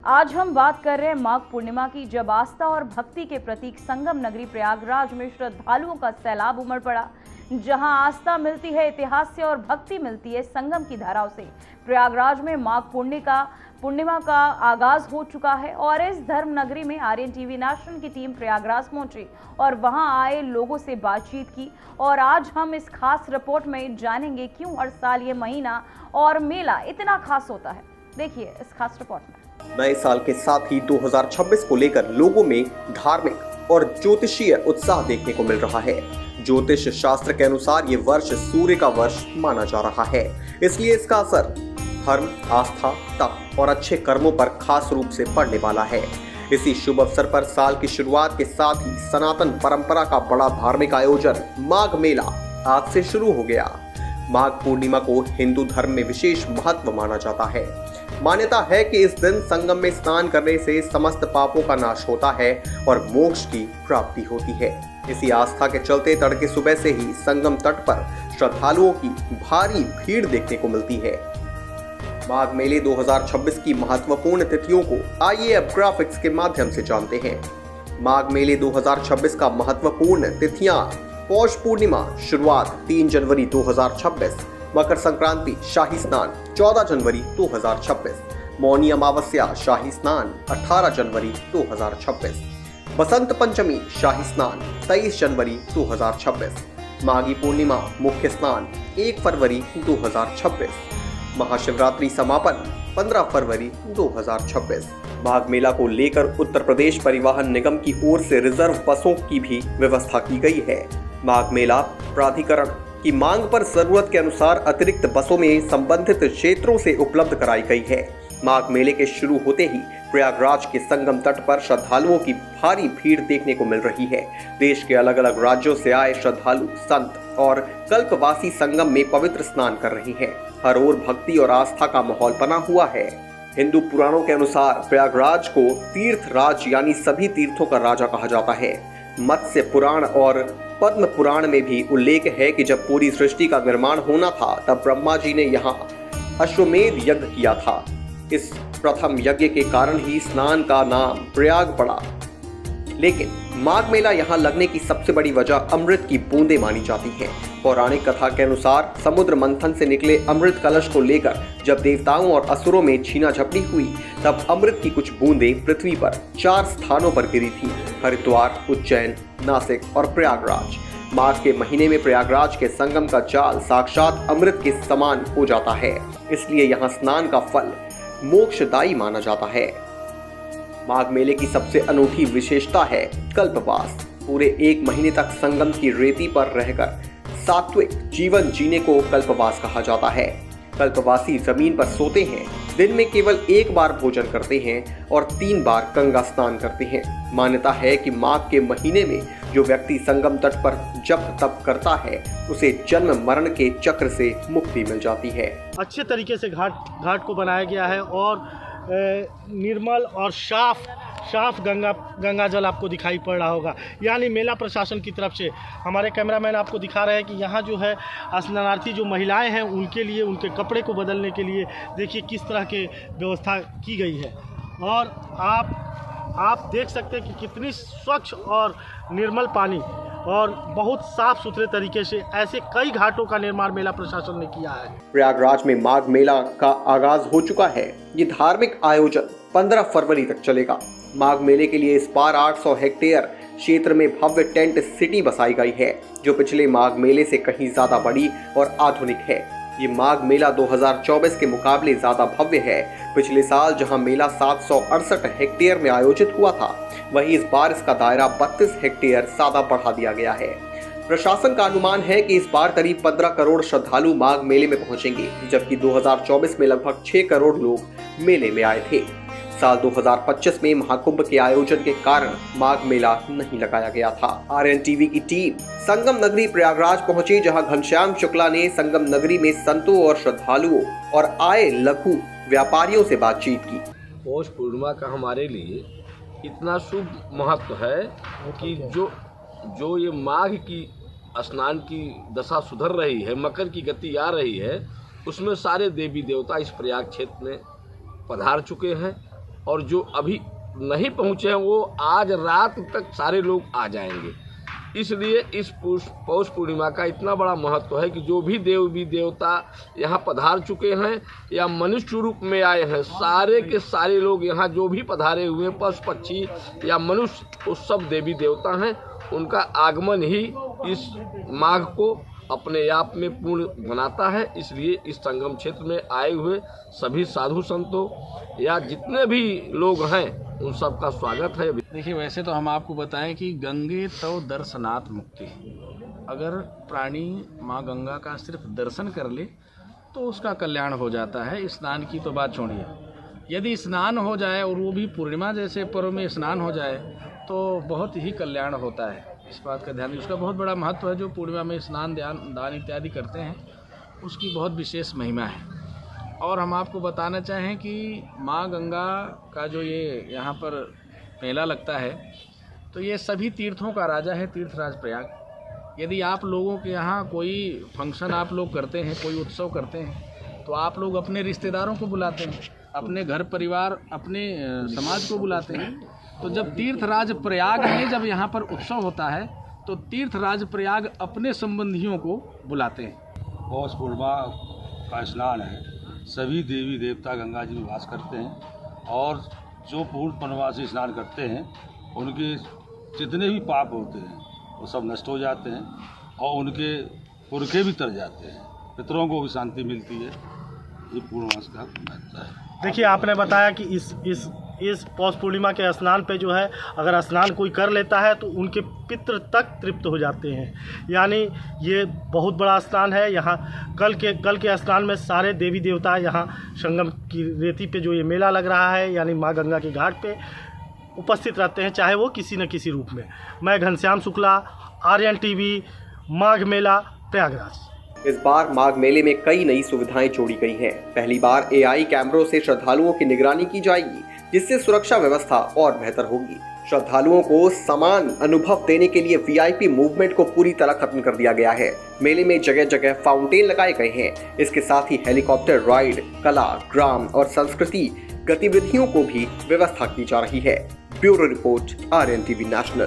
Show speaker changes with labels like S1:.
S1: आज हम बात कर रहे हैं माघ पूर्णिमा की, जब आस्था और भक्ति के प्रतीक संगम नगरी प्रयागराज में श्रद्धालुओं का सैलाब उमड़ पड़ा। जहां आस्था मिलती है इतिहास से और भक्ति मिलती है संगम की धाराओं से। प्रयागराज में माघ पूर्णिमा का आगाज हो चुका है और इस धर्म नगरी में आर्यन टीवी नेशनल की टीम प्रयागराज पहुंची और वहां आए लोगों से बातचीत की। और आज हम इस खास रिपोर्ट में जानेंगे क्यों हर साल ये महीना और मेला इतना खास होता है। देखिए इस खास रिपोर्ट में।
S2: नए साल के साथ ही 2026 को लेकर लोगों में धार्मिक और ज्योतिषीय उत्साह देखने को मिल रहा है। ज्योतिष शास्त्र के अनुसार ये वर्ष सूर्य का वर्ष माना जा रहा है, इसलिए इसका असर धर्म, आस्था, तप और अच्छे कर्मों पर खास रूप से पड़ने वाला है। इसी शुभ अवसर पर साल की शुरुआत के साथ ही सनातन परंपरा का बड़ा धार्मिक आयोजन माघ मेला आज से शुरू हो गया। माघ पूर्णिमा को हिंदू धर्म में विशेष महत्व माना जाता है। मान्यता है कि इस दिन संगम में स्नान करने से समस्त पापों का नाश होता है और मोक्ष की प्राप्ति होती है। इसी आस्था के चलते तड़के सुबह से ही संगम तट पर श्रद्धालुओं की भारी भीड़ देखने को मिलती है। माघ मेले 2026 की महत्वपूर्ण तिथियों को आइए अब ग्राफिक्स के माध्यम से जानते हैं। माघ मेले 2026 का महत्वपूर्ण तिथियां: पौष पूर्णिमा शुरुआत 3 जनवरी 2026, मकर संक्रांति शाही स्नान 14 जनवरी 2026, मौनी अमावस्या शाही स्नान 18 जनवरी 2026, बसंत पंचमी शाही स्नान 23 जनवरी 2026, माघी पूर्णिमा मुख्य स्नान 1 फरवरी 2026, महाशिवरात्रि समापन 15 फरवरी 2026। माघ मेला को लेकर उत्तर प्रदेश परिवहन निगम की ओर से रिजर्व बसों की भी व्यवस्था की गई है। माघ मेला प्राधिकरण की मांग पर जरूरत के अनुसार अतिरिक्त बसों में संबंधित क्षेत्रों से उपलब्ध कराई गई है। माघ मेले के शुरू होते ही प्रयागराज के संगम तट पर श्रद्धालुओं की भारी भीड़ देखने को मिल रही है। देश के अलग अलग राज्यों से आए श्रद्धालु, संत और कल्पवासी संगम में पवित्र स्नान कर रहे हैं। हर ओर भक्ति और आस्था का माहौल बना हुआ है। हिंदू पुराणों के अनुसार प्रयागराज को तीर्थ राज यानी सभी तीर्थों का राजा कहा जाता है। मत्स्य पुराण और पद्म पुराण में भी उल्लेख है कि जब पूरी सृष्टि का निर्माण होना था तब ब्रह्मा जी ने यहाँ अश्वमेध यज्ञ किया था। इस प्रथम यज्ञ के कारण ही स्नान का नाम प्रयाग पड़ा। लेकिन माघ मेला यहाँ लगने की सबसे बड़ी वजह अमृत की बूंदें मानी जाती हैं। पौराणिक कथा के अनुसार समुद्र मंथन से निकले अमृत कलश को लेकर जब देवताओं और असुरों में छीना झपटी हुई तब अमृत की कुछ बूंदें पृथ्वी पर 4 स्थानों पर गिरी थी: हरिद्वार, उज्जैन, नासिक और प्रयागराज। माघ के महीने में प्रयागराज के संगम का जाल साक्षात अमृत के समान हो जाता है, इसलिए यहाँ स्नान का फल मोक्षदायी माना जाता है। माघ मेले की सबसे अनूठी विशेषता है कल्पवास। पूरे 1 महीने तक संगम की रेती पर रहकर सात्विक जीवन जीने को कल्पवास कहा जाता है। कल्पवासी जमीन पर सोते हैं, दिन में केवल 1 बार भोजन करते हैं और 3 बार गंगा स्नान करते हैं। मान्यता है कि माघ के महीने में जो व्यक्ति संगम तट पर जप तप करता है उसे जन्म मरण के चक्र से मुक्ति मिल जाती है।
S3: अच्छे तरीके से घाट को बनाया गया है और निर्मल और साफ गंगा जल आपको दिखाई पड़ रहा होगा। यानी मेला प्रशासन की तरफ से हमारे कैमरामैन आपको दिखा रहे हैं कि यहाँ जो है स्नानार्थी जो महिलाएं हैं उनके लिए, उनके कपड़े को बदलने के लिए देखिए किस तरह के व्यवस्था की गई है। और आप देख सकते हैं कि कितनी स्वच्छ और निर्मल पानी और बहुत साफ सुथरे तरीके से ऐसे कई घाटों का निर्माण मेला प्रशासन ने किया है।
S2: प्रयागराज में माघ मेला का आगाज हो चुका है। ये धार्मिक आयोजन 15 फरवरी तक चलेगा। माघ मेले के लिए इस बार 800 हेक्टेयर क्षेत्र में भव्य टेंट सिटी बसाई गई है, जो पिछले माघ मेले से कहीं ज्यादा बड़ी और आधुनिक है। ये माघ मेला 2024 के मुकाबले ज्यादा भव्य है। पिछले साल जहां मेला 768 हेक्टेयर में आयोजित हुआ था, वहीं इस बार इसका दायरा 32 हेक्टेयर ज्यादा बढ़ा दिया गया है। प्रशासन का अनुमान है कि इस बार करीब 15 करोड़ श्रद्धालु माघ मेले में पहुंचेंगे, जबकि 2024 में लगभग 6 करोड़ लोग मेले में आए थे। साल 2025 में महाकुंभ के आयोजन के कारण माघ मेला नहीं लगाया गया था। आर्यन टीवी की टीम संगम नगरी प्रयागराज पहुंची, जहां घनश्याम शुक्ला ने संगम नगरी में संतों और श्रद्धालुओं और आए लघु व्यापारियों से बातचीत की।
S4: पौष पूर्णिमा का हमारे लिए इतना शुभ महत्व है कि जो ये माघ की स्नान की दशा सुधर रही है, मकर की गति आ रही है, उसमें सारे देवी देवता इस प्रयाग क्षेत्र में पधार चुके हैं और जो अभी नहीं पहुँचे हैं वो आज रात तक सारे लोग आ जाएंगे। इसलिए इस पौष पूर्णिमा का इतना बड़ा महत्व है कि जो भी देवता यहाँ पधार चुके हैं या मनुष्य रूप में आए हैं, सारे के सारे लोग यहाँ जो भी पधारे हुए हैं, पशु पक्षी या मनुष्य, वो सब देवी देवता हैं। उनका आगमन ही इस माघ को अपने आप में पूर्ण बनाता है। इसलिए इस संगम क्षेत्र में आए हुए सभी साधु संतों या जितने भी लोग हैं उन सब का स्वागत है।
S5: देखिए, वैसे तो हम आपको बताएं कि गंगे तव दर्शनात् मुक्ति। अगर प्राणी माँ गंगा का सिर्फ दर्शन कर ले तो उसका कल्याण हो जाता है। स्नान की तो बात छोड़िए, यदि स्नान हो जाए और वो भी पूर्णिमा जैसे पर्व में स्नान हो जाए तो बहुत ही कल्याण होता है। इस बात का ध्यान, उसका बहुत बड़ा महत्व है। जो पूर्णिमा में स्नान दान इत्यादि करते हैं उसकी बहुत विशेष महिमा है। और हम आपको बताना चाहें कि माँ गंगा का जो ये यहाँ पर मेला लगता है तो ये सभी तीर्थों का राजा है, तीर्थराज प्रयाग। यदि आप लोगों के यहाँ कोई फंक्शन आप लोग करते हैं, कोई उत्सव करते हैं, तो आप लोग अपने रिश्तेदारों को बुलाते हैं, अपने घर परिवार, अपने समाज को बुलाते हैं। तो जब तीर्थराज प्रयाग में जब यहाँ पर उत्सव होता है तो तीर्थराज प्रयाग अपने संबंधियों को बुलाते हैं।
S6: पौष पूर्णिमा का स्नान है, सभी देवी देवता गंगा जी में वास करते हैं और जो पूर्ण वनवासी स्नान करते हैं उनके जितने भी पाप होते हैं वो सब नष्ट हो जाते हैं और उनके पुरखे भी तर जाते हैं, पितरों को भी शांति मिलती है। ये पूर्णमास का महत्व है।
S3: देखिए, आपने बताया कि इस पौष पूर्णिमा के स्नान पे जो है, अगर स्नान कोई कर लेता है तो उनके पितृ तक तृप्त हो जाते हैं। यानी ये बहुत बड़ा स्नान है। यहाँ कल के स्नान में सारे देवी देवता यहाँ संगम की रेती पे जो ये मेला लग रहा है यानी माँ गंगा के घाट पे उपस्थित रहते हैं, चाहे वो किसी न किसी रूप में। मैं घनश्याम शुक्ला, आर्यन टीवी, माघ मेला, प्रयागराज।
S2: इस बार माघ मेले में कई नई सुविधाएं जोड़ी गई हैं। पहली बार AI कैमरों से श्रद्धालुओं की निगरानी की जाएगी, जिससे सुरक्षा व्यवस्था और बेहतर होगी। श्रद्धालुओं को समान अनुभव देने के लिए VIP मूवमेंट को पूरी तरह खत्म कर दिया गया है। मेले में जगह जगह फाउंटेन लगाए गए हैं। इसके साथ ही हेलीकॉप्टर राइड, कला, ग्राम और संस्कृति गतिविधियों को भी व्यवस्था की जा रही है। Bureau report, RNTV national.